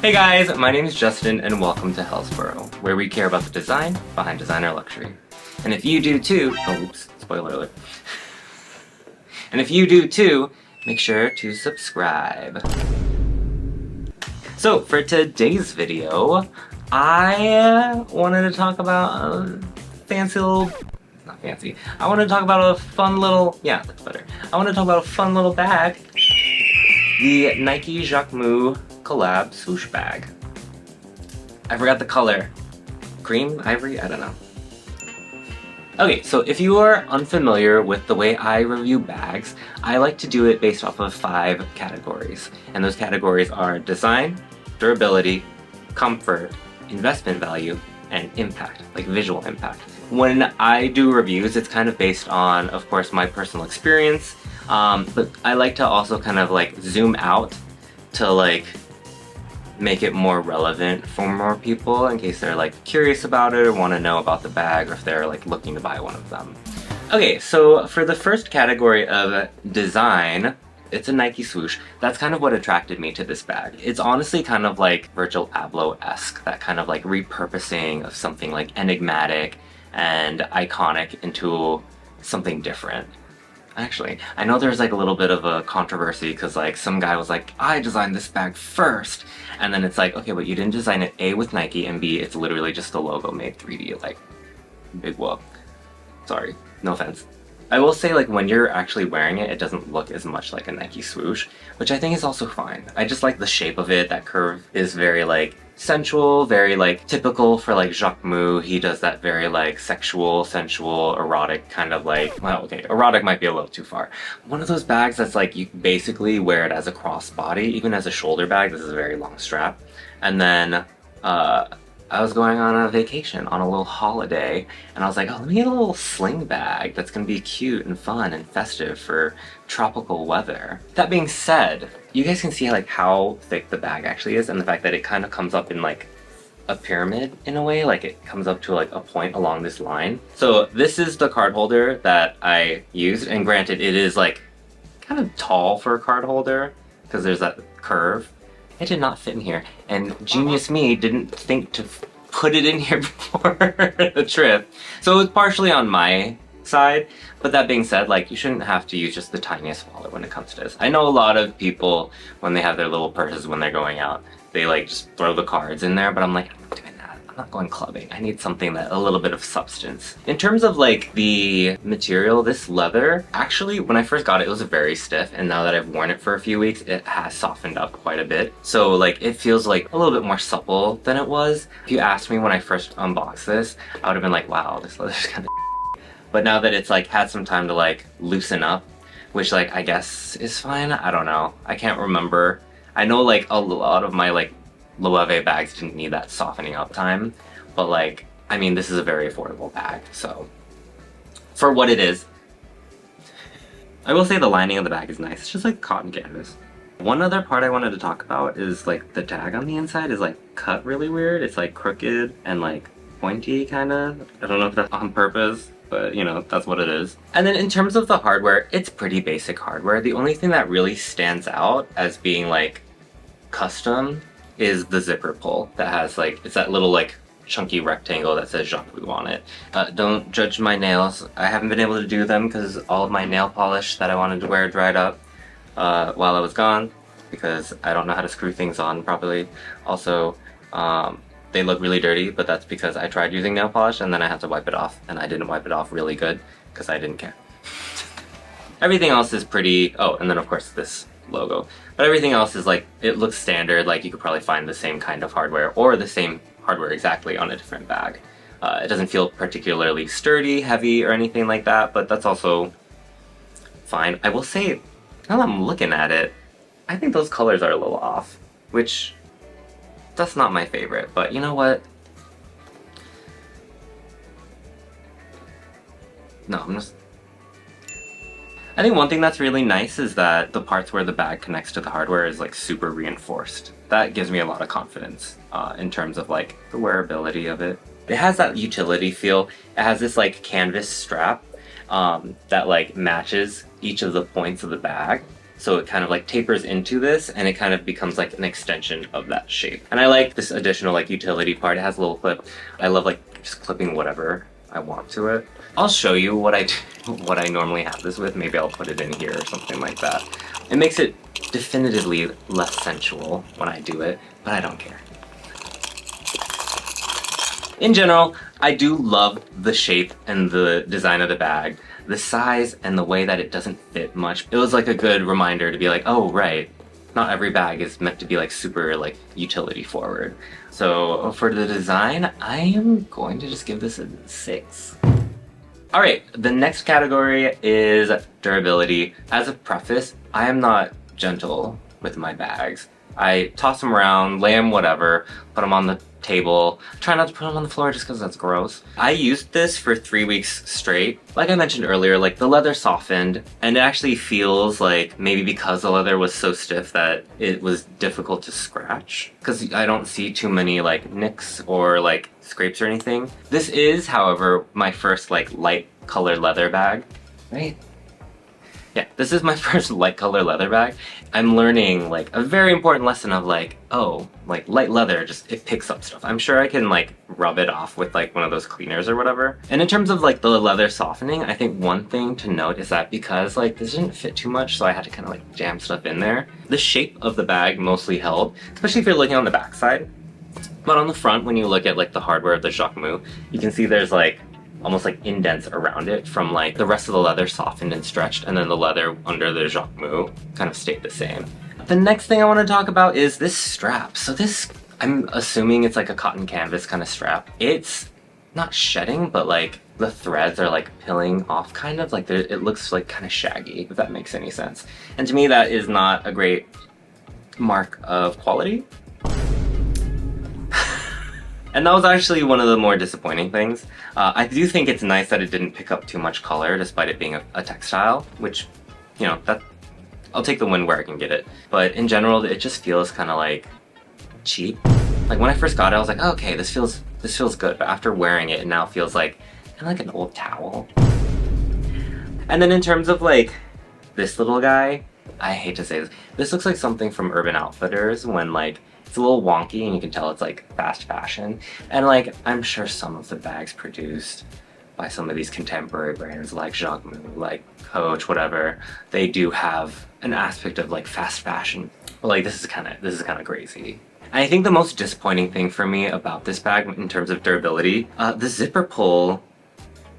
Hey guys, my name is Justin and welcome to Hellsborough, where we care about the design behind designer luxury. And if you do too, oh, oops, spoiler alert. And if you do too, make sure to subscribe. So for today's video, I wanted to talk about a fancy little, not fancy, I want to talk about a fun little, yeah, that's better. I want to talk about a fun little bag, the Nike Jacquemus collab swoosh bag. I forgot the color. Cream? Ivory? I don't know. Okay, so if you are unfamiliar with the way I review bags, I like to do it based off of 5 categories. And those categories are design, durability, comfort, investment value, and impact, like visual impact. When I do reviews, it's kind of based on, of course, my personal experience, but I like to also kind of like zoom out to like make it more relevant for more people in case they're like curious about it or want to know about the bag or if they're like looking to buy one of them. Okay, so for the first category of design, it's a Nike swoosh. That's kind of what attracted me to this bag. It's honestly kind of like Virgil Abloh-esque, that kind of like repurposing of something like enigmatic and iconic into something different. Actually, I know there's like a little bit of a controversy because like some guy was like, I designed this bag first. And then it's like, okay, but you didn't design it A with Nike and B, it's literally just the logo made 3D, like, big whoop. Sorry, no offense. I will say like when you're actually wearing it, it doesn't look as much like a Nike swoosh, which I think is also fine. I just like the shape of it. That curve is very like sensual, very like typical for like Jacquemus. He does that very like sexual, sensual, erotic kind of like, well, okay, erotic might be a little too far. One of those bags that's like you basically wear it as a crossbody, even as a shoulder bag. This is a very long strap. And then I was going on a vacation on a little holiday and I was like, oh, let me get a little sling bag that's gonna be cute and fun and festive for tropical weather. That being said, you guys can see like how thick the bag actually is and the fact that it kind of comes up in like a pyramid in a way, like it comes up to like a point along this line. So this is the card holder that I used, and granted it is like kind of tall for a card holder because there's that curve. It did not fit in here, and genius me didn't think to put it in here before the trip. So it was partially on my side, but that being said, like you shouldn't have to use just the tiniest wallet when it comes to this. I know a lot of people, when they have their little purses when they're going out, they like just throw the cards in there, but I'm like, I'm not doing that. I'm not going clubbing. I need something that a little bit of substance. In terms of like the material, this leather, actually when I first got it, it was very stiff, and now that I've worn it for a few weeks, it has softened up quite a bit. So like it feels like a little bit more supple than it was. If you asked me when I first unboxed this, I would have been like, wow, this leather's kind of but now that it's like had some time to like loosen up, which like I guess is fine, I don't know. I can't remember. I know like a lot of my like Loewe bags didn't need that softening up time, but like, I mean, this is a very affordable bag, so for what it is. I will say the lining of the bag is nice. It's just like cotton canvas. One other part I wanted to talk about is like the tag on the inside is like cut really weird. It's like crooked and like pointy kind of. I don't know if that's on purpose, but you know, that's what it is. And then in terms of the hardware, it's pretty basic hardware. The only thing that really stands out as being like custom is the zipper pull that has like, it's that little like chunky rectangle that says Jacquemus on it. Don't judge my nails. I haven't been able to do them because all of my nail polish that I wanted to wear dried up while I was gone because I don't know how to screw things on properly. Also, they look really dirty, but that's because I tried using nail polish and then I had to wipe it off, and I didn't wipe it off really good because I didn't care. Everything else is pretty, oh, and then of course this logo. But everything else is like, it looks standard, like you could probably find the same kind of hardware or the same hardware exactly on a different bag. It doesn't feel particularly sturdy, heavy, or anything like that, but that's also fine. I will say, now that I'm looking at it, I think those colors are a little off, which that's not my favorite, but you know what? No, I think one thing that's really nice is that the parts where the bag connects to the hardware is like super reinforced. That gives me a lot of confidence in terms of like the wearability of it. It has that utility feel. It has this like canvas strap that like matches each of the points of the bag. So it kind of like tapers into this and it kind of becomes like an extension of that shape. And I like this additional like utility part. It has a little clip. I love like just clipping whatever I want to it. I'll show you what I normally have this with. Maybe I'll put it in here or something like that. It makes it definitively less sensual when I do it, but I don't care. In general, I do love the shape and the design of the bag. The size and the way that it doesn't fit much. It was like a good reminder to be like, oh right, not every bag is meant to be like super like utility forward. So for the design, I am going to just give this a 6. All right, the next category is durability. As a preface, I am not gentle with my bags. I toss them around, lay them whatever, put them on the table. Try not to put them on the floor just because that's gross. I used this for 3 weeks straight. Like I mentioned earlier, like the leather softened and it actually feels like maybe because the leather was so stiff that it was difficult to scratch because I don't see too many like nicks or like scrapes or anything. This is, however, my first like light colored leather bag, right? Yeah, this is my first light color leather bag. I'm learning like a very important lesson of like, oh, like light leather, just it picks up stuff. I'm sure I can like rub it off with like one of those cleaners or whatever. And in terms of like the leather softening, I think one thing to note is that because like this didn't fit too much, so I had to kind of like jam stuff in there. The shape of the bag mostly held, especially if you're looking on the back side. But on the front, when you look at like the hardware of the Jacquemus, you can see there's like almost like indents around it from like the rest of the leather softened and stretched, and then the leather under the Jacquemus kind of stayed the same. The next thing I want to talk about is this strap. So this, I'm assuming it's like a cotton canvas kind of strap. It's not shedding, but like the threads are like peeling off kind of like it looks like kind of shaggy, if that makes any sense. And to me that is not a great mark of quality. And that was actually one of the more disappointing things. I do think it's nice that it didn't pick up too much color despite it being a textile, which, you know, that I'll take the win where I can get it. But in general, it just feels kind of like cheap. Like when I first got it, I was like, oh, okay, this feels good. But after wearing it, it now feels like kind of like an old towel. And then in terms of like this little guy, I hate to say this, this looks like something from Urban Outfitters when like it's a little wonky and you can tell it's like fast fashion. And like, I'm sure some of the bags produced by some of these contemporary brands like Jacquemus, like Coach, whatever, they do have an aspect of like fast fashion. But like this is kind of crazy. And I think the most disappointing thing for me about this bag in terms of durability, the zipper pull,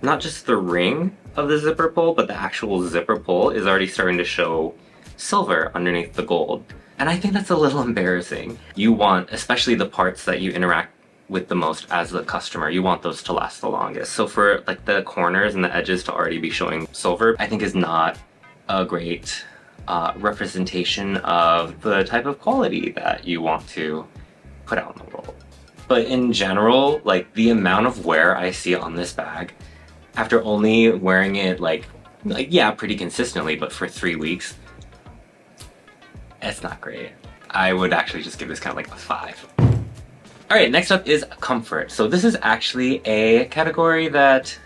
not just the ring of the zipper pull, but the actual zipper pull is already starting to show silver underneath the gold. And I think that's a little embarrassing. You want, especially the parts that you interact with the most as the customer, you want those to last the longest. So for like the corners and the edges to already be showing silver, I think is not a great representation of the type of quality that you want to put out in the world. But in general, like the amount of wear I see on this bag, after only wearing it like yeah, pretty consistently, but for 3 weeks, it's not great. I would actually just give this kind of like a 5. All right, next up is comfort. So this is actually a category that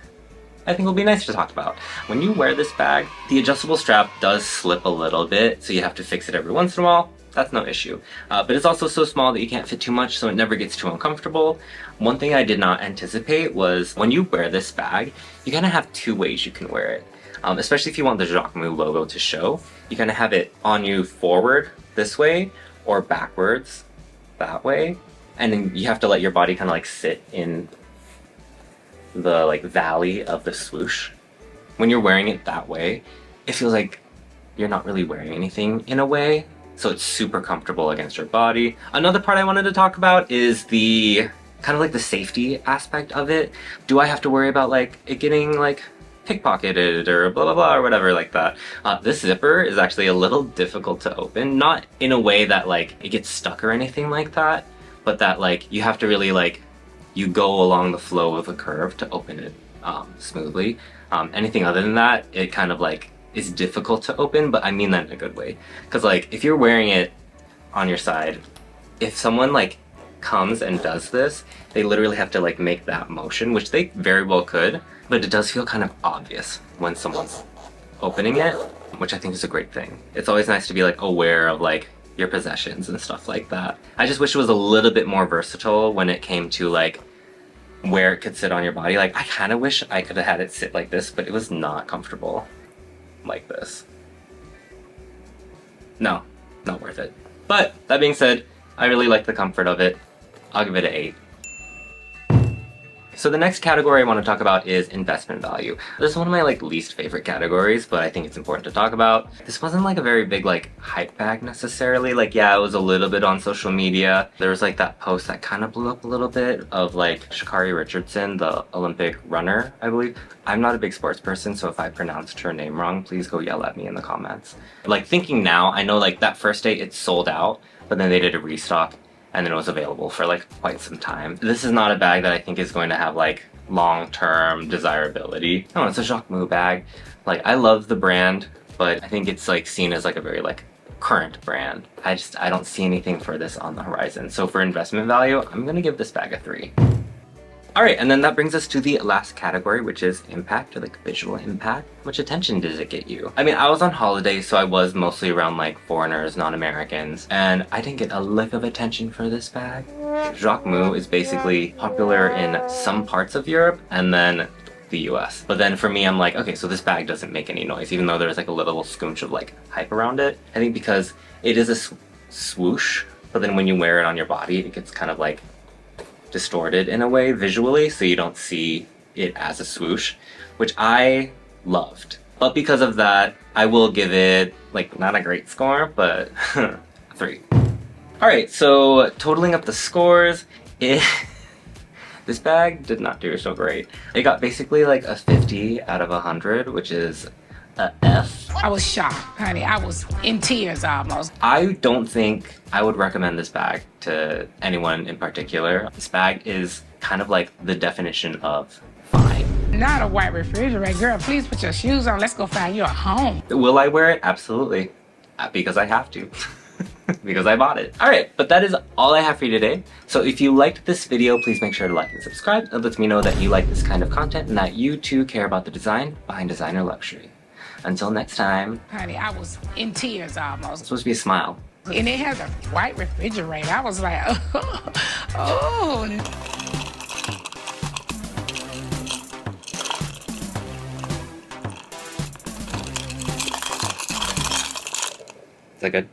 I think will be nice to talk about. When you wear this bag, the adjustable strap does slip a little bit, so you have to fix it every once in a while. That's no issue. But it's also so small that you can't fit too much, so it never gets too uncomfortable. One thing I did not anticipate was when you wear this bag, you kind of have 2 ways you can wear it. Especially if you want the Jacquemus logo to show. You kind of have it on you forward this way or backwards that way. And then you have to let your body kind of like sit in the like valley of the swoosh. When you're wearing it that way, it feels like you're not really wearing anything in a way. So it's super comfortable against your body. Another part I wanted to talk about is the kind of like the safety aspect of it. Do I have to worry about like it getting like pickpocketed or blah blah blah or whatever like that? This zipper is actually a little difficult to open, not in a way that like it gets stuck or anything like that, but that like you have to really like you go along the flow of a curve to open it smoothly. Anything other than that, it kind of like is difficult to open, but I mean that in a good way. Because like if you're wearing it on your side, if someone like comes and does this, they literally have to like make that motion, which they very well could, but it does feel kind of obvious when someone's opening it. which I think is a great thing. It's always nice to be like aware of like your possessions and stuff like that. I just wish it was a little bit more versatile when it came to like where it could sit on your body. Like I kind of wish I could have had it sit like this, but it was not comfortable like this. No, not worth it. But that being said, I really like the comfort of it. I'll give it an 8. So the next category I want to talk about is investment value. This is one of my like least favorite categories, but I think it's important to talk about. This wasn't like a very big like hype bag necessarily. Like yeah, it was a little bit on social media. There was like that post that kind of blew up a little bit of like Sha'Carri Richardson, the Olympic runner, I believe. I'm not a big sports person, so if I pronounced her name wrong, please go yell at me in the comments. Like thinking now, I know like that first day it sold out, but then they did a restock and then it was available for like quite some time. This is not a bag that I think is going to have like long-term desirability. No, it's a Jacquemus bag. Like I love the brand, but I think it's like seen as like a very like current brand. I don't see anything for this on the horizon. So for investment value, I'm gonna give this bag a 3. All right, and then that brings us to the last category, which is impact, or like visual impact. How much attention does it get you? I mean, I was on holiday, so I was mostly around like foreigners, non-Americans, and I didn't get a lick of attention for this bag. Jacquemus is basically popular in some parts of Europe and then the US. But then for me, I'm like, okay, so this bag doesn't make any noise, even though there's like a little scoonch of like hype around it. I think because it is a swoosh, but then when you wear it on your body, it gets kind of like distorted in a way visually, so you don't see it as a swoosh, which I loved. But because of that, I will give it like not a great score, but 3. All right, so totaling up the scores, this bag did not do so great. It got basically like a 50 out of 100, which is a F. I was shocked, honey. I was in tears almost. I don't think I would recommend this bag to anyone in particular. This bag is kind of like the definition of fine. Not a white refrigerator. Girl, please put your shoes on. Let's go find you a home. Will I wear it? Absolutely. Because I have to. Because I bought it. Alright, but that is all I have for you today. So if you liked this video, please make sure to like and subscribe. It lets me know that you like this kind of content and that you too care about the design behind designer luxury. Until next time. Honey, I was in tears almost. It's supposed to be a smile. And it has a white refrigerator. I was like, oh. Is that good?